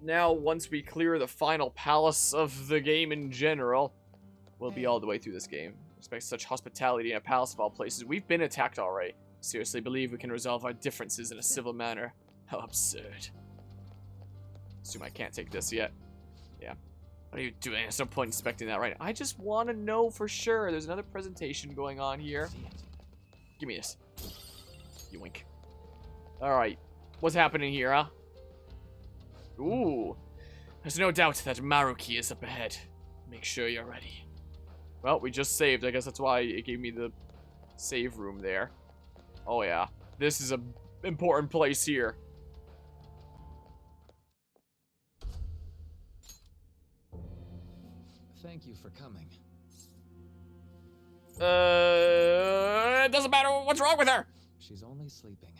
now, once we clear the final palace of the game in general, we'll be all the way through this game. Expect such hospitality in a palace of all places. We've been attacked already. Seriously believe we can resolve our differences in a civil manner. How absurd. Assume I can't take this yet. Yeah. What are you doing? There's no point inspecting that right now. I just want to know for sure. There's another presentation going on here. Give me this. You wink. Alright. What's happening here, huh? Ooh. There's no doubt that Maruki is up ahead. Make sure you're ready. Well, we just saved. I guess that's why it gave me the save room there. Oh, yeah. This is a important place here. Thank you for coming. It doesn't matter. What's wrong with her? She's only sleeping.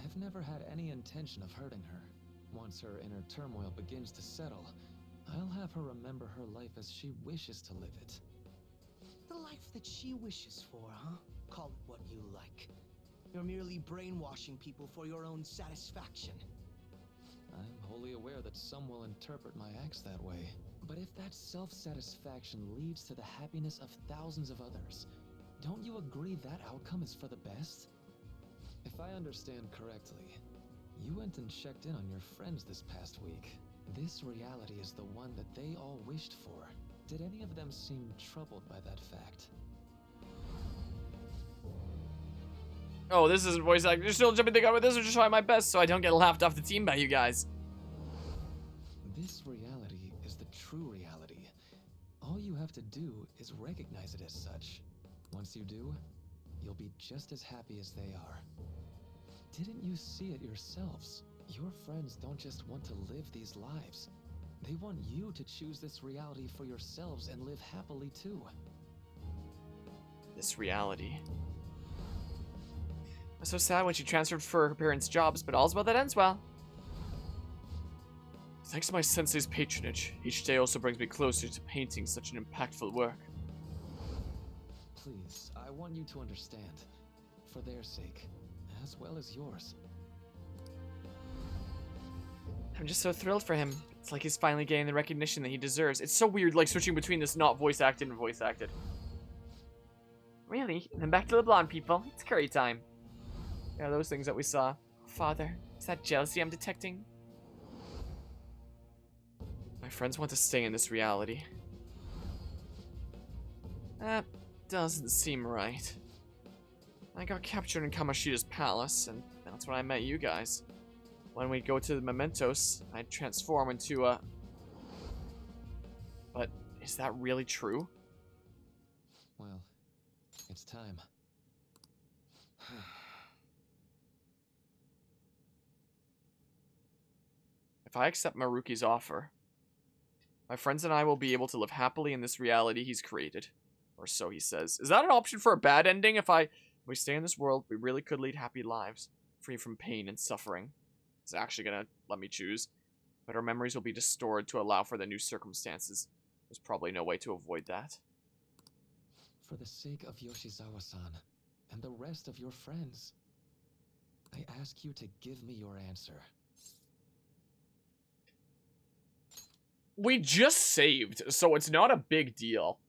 I've never had any intention of hurting her. Once her inner turmoil begins to settle, I'll have her remember her life as she wishes to live it. The life that she wishes for, huh? Call it what you like. You're merely brainwashing people for your own satisfaction. I'm wholly aware that some will interpret my acts that way. But if that self-satisfaction leads to the happiness of thousands of others, don't you agree that outcome is for the best? If I understand correctly, you went and checked in on your friends this past week. This reality is the one that they all wished for. Did any of them seem troubled by that fact? Oh, this isn't voice acting. You're still jumping the gun with this, or just trying my best so I don't get laughed off the team by you guys. This reality is the true reality. All you have to do is recognize it as such. Once you do, you'll be just as happy as they are. Didn't you see it yourselves? Your friends don't just want to live these lives. They want you to choose this reality for yourselves and live happily too. This reality. I was so sad when she transferred for her parents' jobs, but all's well that ends well. Thanks to my sensei's patronage, each day also brings me closer to painting such an impactful work. Please, I want you to understand. For their sake, as well as yours. I'm just so thrilled for him. It's like he's finally getting the recognition that he deserves. It's so weird, like, switching between this not voice acted and voice acted. Really? Then back to the blonde people. It's curry time. Yeah, those things that we saw. Father, is that jealousy I'm detecting? My friends want to stay in this reality. That doesn't seem right. I got captured in Kamoshida's palace, and that's when I met you guys. When we go to the mementos, I'd transform into a... But is that really true? Well, it's time. If I accept Maruki's offer, my friends and I will be able to live happily in this reality he's created. Or so he says. Is that an option for a bad ending? If we stay in this world, we really could lead happy lives, free from pain and suffering. It's actually gonna let me choose. But our memories will be distorted to allow for the new circumstances. There's probably no way to avoid that. For the sake of Yoshizawa-san, and the rest of your friends, I ask you to give me your answer. We just saved, so it's not a big deal.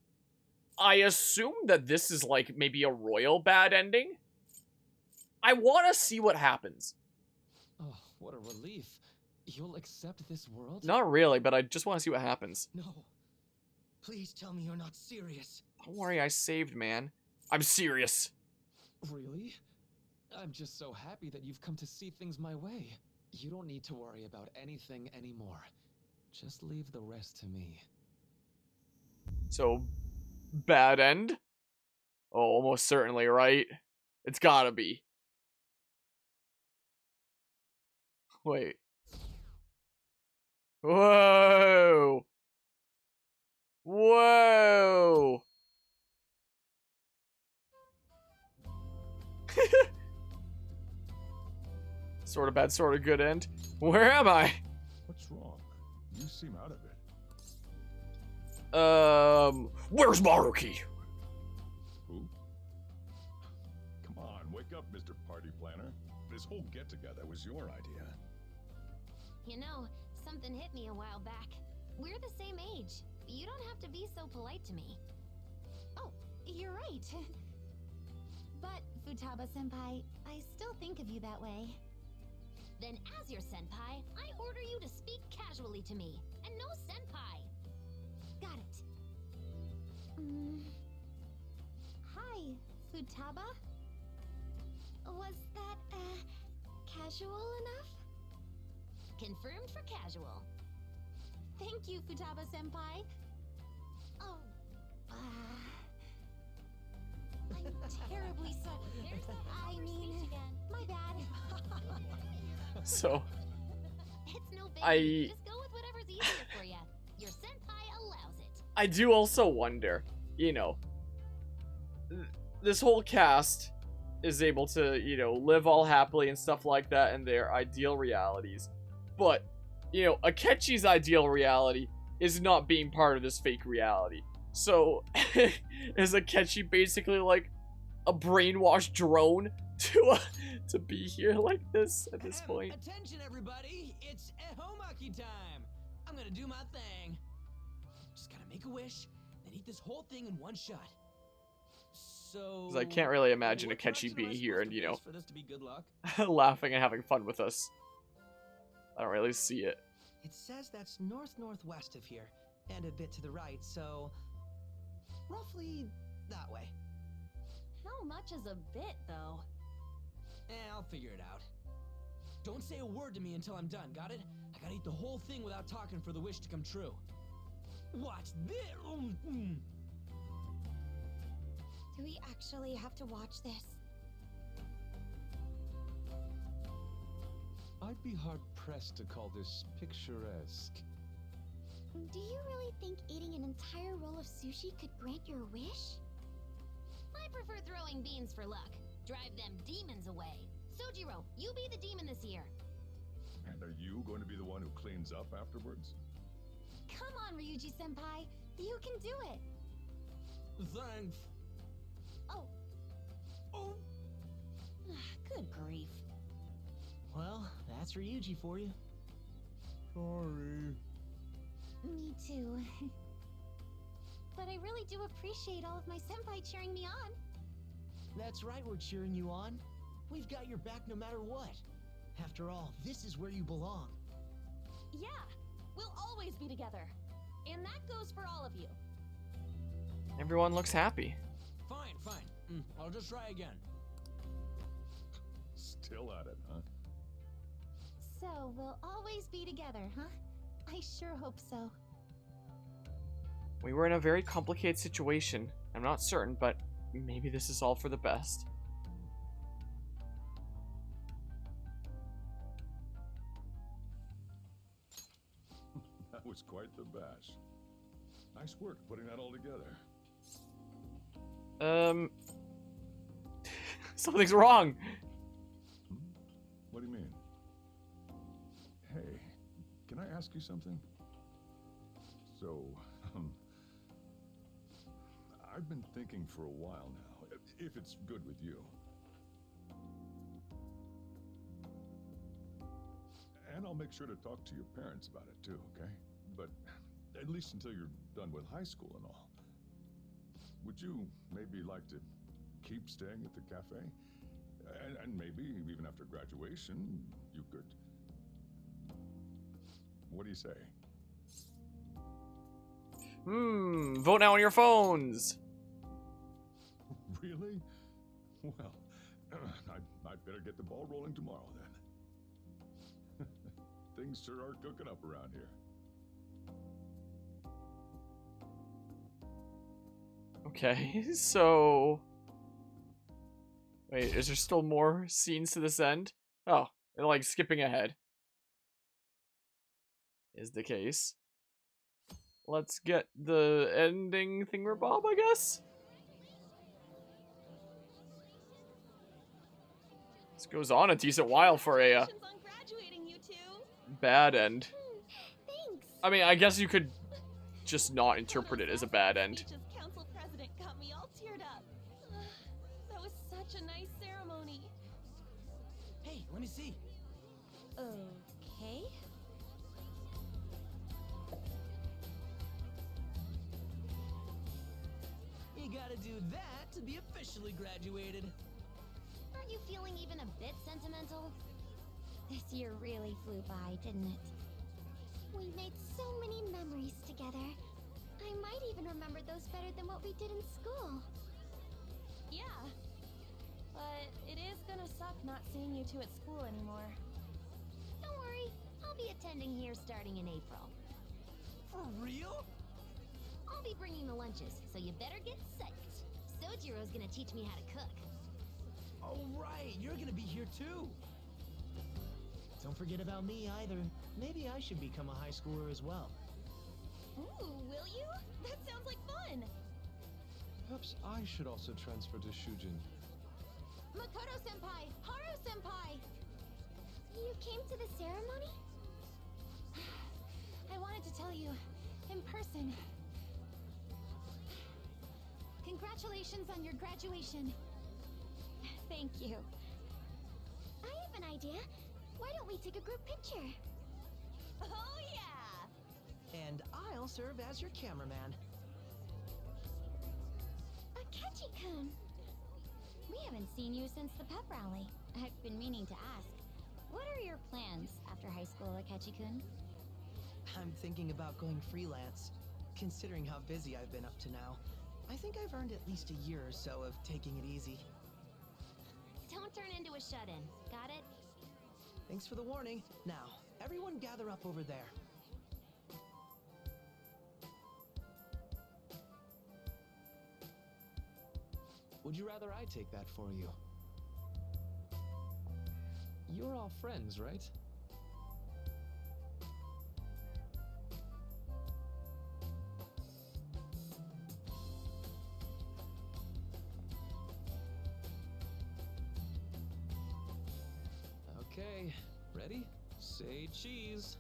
I assume that this is like maybe a royal bad ending. I want to see what happens. Oh, what a relief. You'll accept this world? Not really, but I just want to see what happens. No. Please tell me you're not serious. Don't worry, I saved, man. I'm serious. Really? I'm just so happy that you've come to see things my way. You don't need to worry about anything anymore. Just leave the rest to me. So, bad end? Oh, almost certainly, right? It's gotta be. Wait. Whoa! Whoa! Sort of bad, sort of good end. Where am I? What's wrong? You seem out of it. Where's Maruki? Who? Come on, wake up, Mr. Party Planner. This whole get-together was your idea. You know, Something hit me a while back. We're the same age. You don't have to be so polite to me. Oh, you're right. But, Futaba-senpai, I still think of you that way. Then as your senpai, I order you to speak casually to me. And no senpai. Got it. Hi, Futaba? Was that, casual enough? Confirmed for casual. Thank you, Futaba-senpai. Oh, I'm terribly sorry. There's that I proper mean, speech again. my bad. So, It's no big. I- Just go with whatever's easier for you. Your senpai allows it. I do also wonder, you know, this whole cast is able to, you know, live all happily and stuff like that in their ideal realities. But, you know, Akechi's ideal reality is not being part of this fake reality. So, is Akechi basically like a brainwashed drone to be here like this at this point? Attention, everybody! It's Ehomaki time! I'm gonna do my thing. Just gotta make a wish, then eat this whole thing in one shot. So... 'Cause I can't really imagine what Akechi direction am being I here supposed and, to you know, face for this to be good luck? laughing and having fun with us. I don't really see it. It says that's north-northwest of here, and a bit to the right, so... roughly that way. How much is a bit, though? I'll figure it out. Don't say a word to me until I'm done, got it? I gotta eat the whole thing without talking for the wish to come true. Watch this! Do we actually have to watch this? I'd be hard-pressed to call this picturesque. Do you really think eating an entire roll of sushi could grant your wish? I prefer throwing beans for luck. Drive them demons away. Sojiro, you be the demon this year. And are you going to be the one who cleans up afterwards? Come on, Ryuji-senpai. You can do it. Thanks. Oh. Oh! Good grief. Well, that's Ryuji for you. Sorry. Me too. But I really do appreciate all of my senpai cheering me on. That's right, we're cheering you on. We've got your back no matter what. After all, this is where you belong. Yeah, we'll always be together. And that goes for all of you. Everyone looks happy. Fine, fine. I'll just try again. Still at it, huh? So, we'll always be together, huh? I sure hope so. We were in a very complicated situation. I'm not certain, but maybe this is all for the best. That was quite the bash. Nice work putting that all together. Something's wrong. What do you mean? Hey, can I ask you something? So, I've been thinking for a while now, if it's good with you. And I'll make sure to talk to your parents about it too, okay? But at least until you're done with high school and all. Would you maybe like to keep staying at the cafe? And maybe even after graduation, you could... What do you say? Vote now on your phones. Really? Well, I'd better get the ball rolling tomorrow then. Things sure are cooking up around here. Okay, so... Wait, is there still more scenes to this end? Oh, they're like skipping ahead. Is the case. Let's get the ending thingamabob, I guess? This goes on a decent while for a On graduating, you two. bad end. Thanks. I mean, I guess you could just not interpret it as a bad end. Speech as council president got me all teared up. That was such a nice ceremony. Hey, let me see. Okay. gotta do that to be officially graduated. Aren't you feeling even a bit sentimental? This year really flew by, didn't it? We made so many memories together. I might even remember those better than what we did in school. Yeah. But it is gonna suck not seeing you two at school anymore. Don't worry, I'll be attending here starting in April. For real? I'll be bringing the lunches, so you better get psyched. Sojiro's gonna teach me how to cook. Oh right, you're gonna be here too. Don't forget about me either. Maybe I should become a high schooler as well. Ooh, will you? That sounds like fun! Perhaps I should also transfer to Shujin. Makoto-senpai! Haru-senpai! You came to the ceremony? I wanted to tell you, in person. Congratulations on your graduation. Thank you. I have an idea. Why don't we take a group picture? Oh yeah! And I'll serve as your cameraman. Akechi-kun! We haven't seen you since the pep rally. I've been meaning to ask. What are your plans after high school, Akechi-kun? I'm thinking about going freelance. Considering how busy I've been up to now, I think I've earned at least a year or so of taking it easy. Don't turn into a shut-in, got it? Thanks for the warning. Now, everyone gather up over there. Would you rather I take that for you? You're all friends, right? Okay, ready? Say cheese.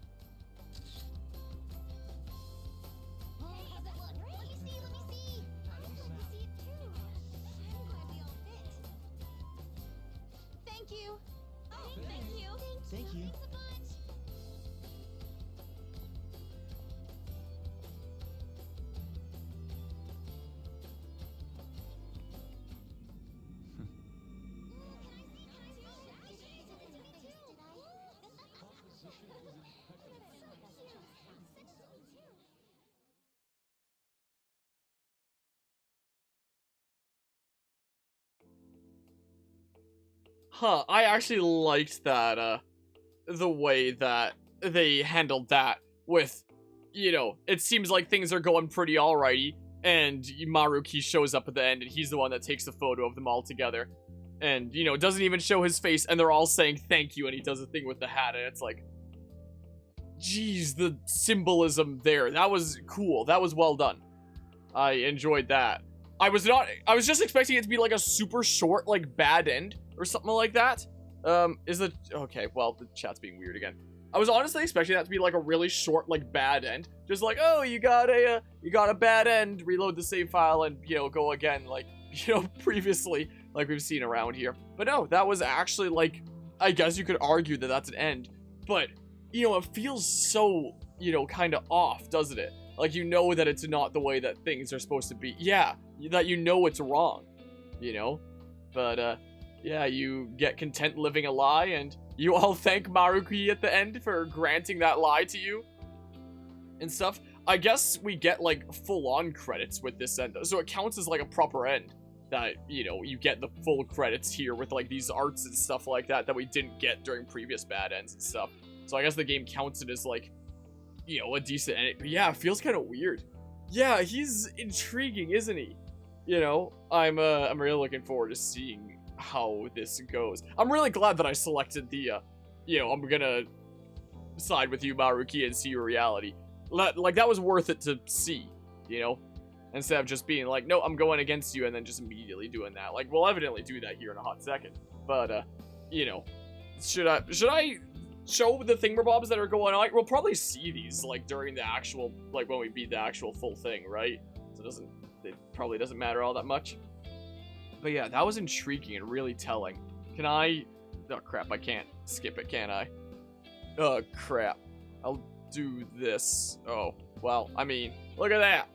Hey, how's it look? Let me see, let me see! I'd like to see it too. I'm glad we all fit. Thank you! Oh, Thank you! Thank you. Thanks a bunch. Huh, I actually liked that, the way that they handled that with, you know, it seems like things are going pretty alrighty, and Maruki shows up at the end, and he's the one that takes the photo of them all together, and, you know, doesn't even show his face, and they're all saying thank you, and he does a thing with the hat, and it's like, geez, the symbolism there, that was cool, that was well done. I enjoyed that. I was just expecting it to be like a super short, like, bad end, or something like that. Okay, well, the chat's being weird again. I was honestly expecting that to be like a really short, like, bad end. Just like, oh, you got a bad end, reload the save file and, you know, go again, like, you know, previously, like we've seen around here. But no, that was actually, like, I guess you could argue that that's an end. But, you know, it feels so, you know, kind of off, doesn't it? Like, you know that it's not the way that things are supposed to be. Yeah, that you know it's wrong, you know? But, yeah, you get content living a lie, and you all thank Maruki at the end for granting that lie to you and stuff. I guess we get, like, full-on credits with this end, so it counts as, like, a proper end. That, you know, you get the full credits here with, like, these arts and stuff like that that we didn't get during previous bad ends and stuff. So I guess the game counts it as, like, you know, a decent end. But yeah, it feels kind of weird. Yeah, he's intriguing, isn't he? You know, I'm really looking forward to seeing how this goes. I'm really glad that I selected the, you know, I'm gonna side with you, Maruki, and see your reality. Like, that was worth it to see, you know? Instead of just being like, no, I'm going against you, and then just immediately doing that. Like, we'll evidently do that here in a hot second. But, you know, should I show the thingamabobs that are going on? We'll probably see these, like, during the actual, like, when we beat the actual full thing, right? So it probably doesn't matter all that much. But yeah, that was intriguing and really telling. Can I... Oh, crap, I can't skip it, can I? Oh, crap. I'll do this. Oh, well, I mean, look at that.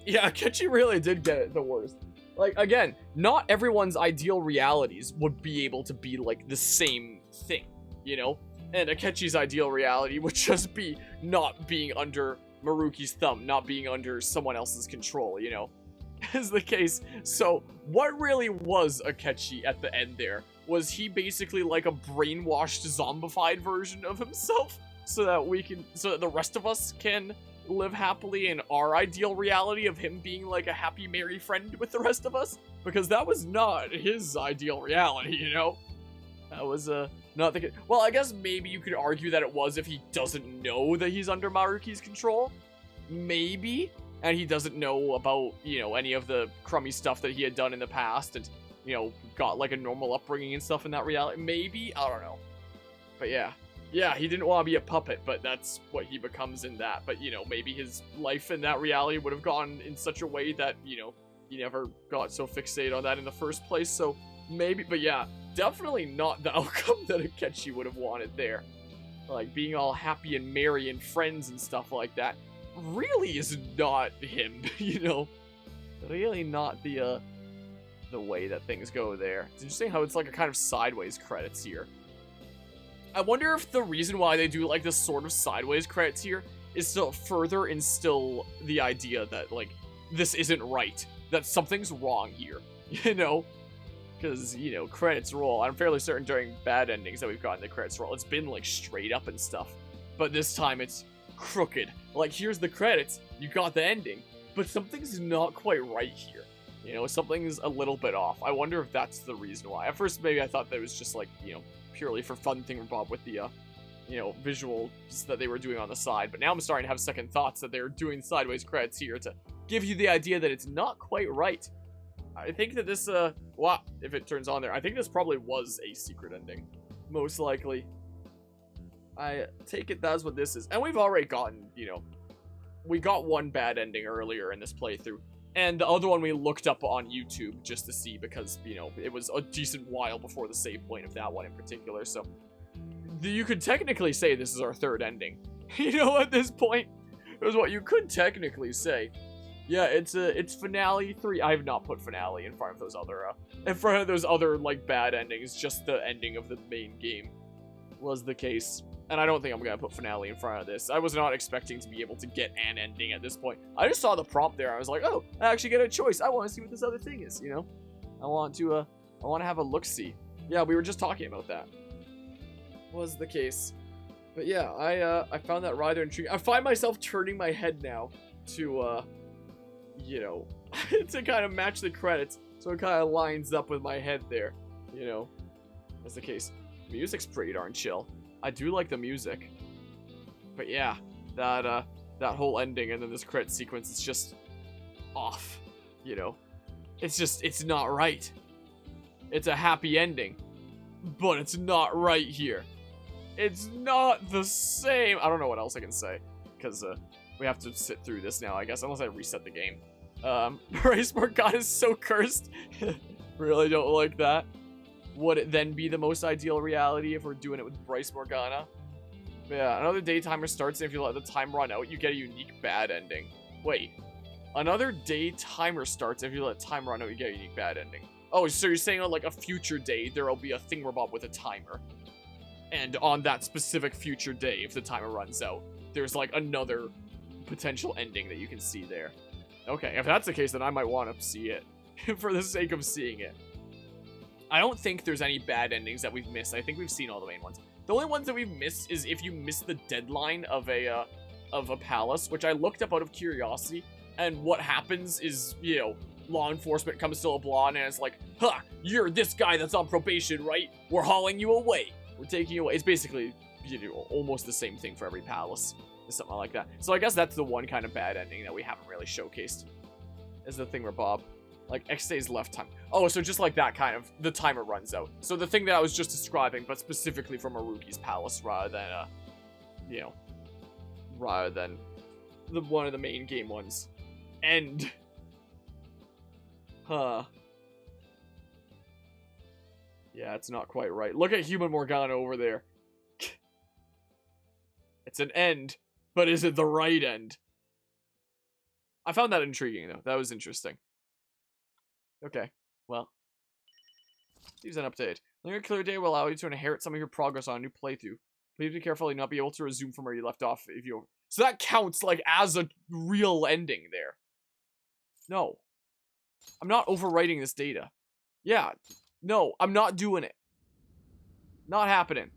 Yeah, Akechi really did get it the worst. Like, again, not everyone's ideal realities would be able to be, like, the same thing, you know? And Akechi's ideal reality would just be not being under Maruki's thumb, not being under someone else's control, you know? Is the case. So, what really was Akechi at the end there? Was he basically like a brainwashed, zombified version of himself? So that the rest of us can live happily in our ideal reality of him being like a happy, merry friend with the rest of us? Because that was not his ideal reality, you know? That was, not the... Well, I guess maybe you could argue that it was if he doesn't know that he's under Maruki's control. Maybe. And he doesn't know about, you know, any of the crummy stuff that he had done in the past and, you know, got like a normal upbringing and stuff in that reality. Maybe? I don't know. But yeah. Yeah, he didn't want to be a puppet, but that's what he becomes in that. But, you know, maybe his life in that reality would have gone in such a way that, you know, he never got so fixated on that in the first place. So maybe, but yeah, definitely not the outcome that Akechi would have wanted there. Like, being all happy and merry and friends and stuff like that really is not him, you know? Really not the way that things go there. It's interesting how it's like a kind of sideways credits here. I wonder if the reason why they do like this sort of sideways credits here is to further instill the idea that like this isn't right, that something's wrong here, you know? Because, you know, credits roll. I'm fairly certain during bad endings that we've gotten the credits roll, it's been like straight up and stuff. But this time it's crooked. Like, here's the credits, you got the ending, but something's not quite right here. You know, something's a little bit off. I wonder if that's the reason why. At first, maybe I thought that it was just like, you know, purely for fun thingamabob with the, you know, visuals that they were doing on the side. But now I'm starting to have second thoughts that they're doing sideways credits here to give you the idea that it's not quite right. I think that this, well, if it turns on there, I think this probably was a secret ending. Most likely. I take it that's what this is. And we've already gotten, you know, we got one bad ending earlier in this playthrough. And the other one we looked up on YouTube just to see because, you know, it was a decent while before the save point of that one in particular. So you could technically say this is our third ending. You know, at this point, it was what you could technically say. Yeah, it's finale 3. I have not put finale in front of those other like bad endings. Just the ending of the main game was the case. And I don't think I'm gonna put finale in front of this. I was not expecting to be able to get an ending at this point. I just saw the prompt there. I was like, oh, I actually get a choice. I want to see what this other thing is, you know? I want to have a look-see. Yeah, we were just talking about that. Was the case. But yeah, I found that rather intriguing. I find myself turning my head now to, you know, to kind of match the credits. So it kind of lines up with my head there, you know? That's the case. Music's pretty darn chill. I do like the music. But yeah, that whole ending and then this credit sequence is just off, you know? It's not right. It's a happy ending, but it's not right here. It's not the same. I don't know what else I can say, because we have to sit through this now, I guess, unless I reset the game. Bryce Morgana is so cursed. Really don't like that. Would it then be the most ideal reality if we're doing it with Bryce Morgana? Yeah, another day timer starts, and if you let the time run out, you get a unique bad ending. Wait. Another day timer starts, and if you let time run out, you get a unique bad ending. Oh, so you're saying on, like, a future day, there'll be a thingamabob with a timer. And on that specific future day, if the timer runs out, there's, like, another potential ending that you can see there. Okay, if that's the case, then I might want to see it. For the sake of seeing it. I don't think there's any bad endings that we've missed. I think we've seen all the main ones. The only ones that we've missed is if you miss the deadline of a palace, which I looked up out of curiosity, and what happens is, you know, law enforcement comes to LeBlanc and it's like, huh, you're this guy that's on probation, right? We're hauling you away. We're taking you away. It's basically, you know, almost the same thing for every palace. Something like that. So I guess that's the one kind of bad ending that we haven't really showcased. Is the thingamabob. Like, X days left time. Oh, so just like that kind of, the timer runs out. So the thing that I was just describing, but specifically from Maruki's palace rather than, you know, rather than one of the main game ones. End. Huh. Yeah, it's not quite right. Look at Human Morgana over there. It's an end, but is it the right end? I found that intriguing, though. That was interesting. Okay, well. Use an update. Linear clear day will allow you to inherit some of your progress on a new playthrough. Please be careful, you'll not be able to resume from where you left off if you... So that counts, like, as a real ending there. No. I'm not overwriting this data. Yeah. No, I'm not doing it. Not happening.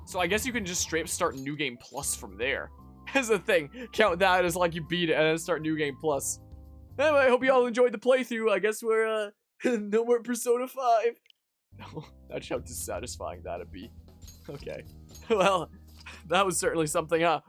So I guess you can just straight up start New Game Plus from there. That's the thing. Count that as like you beat it and then start New Game Plus. Anyway, I hope you all enjoyed the playthrough. I guess we're, no more Persona 5. No, that's how dissatisfying that'd be. Okay. Well, that was certainly something, huh?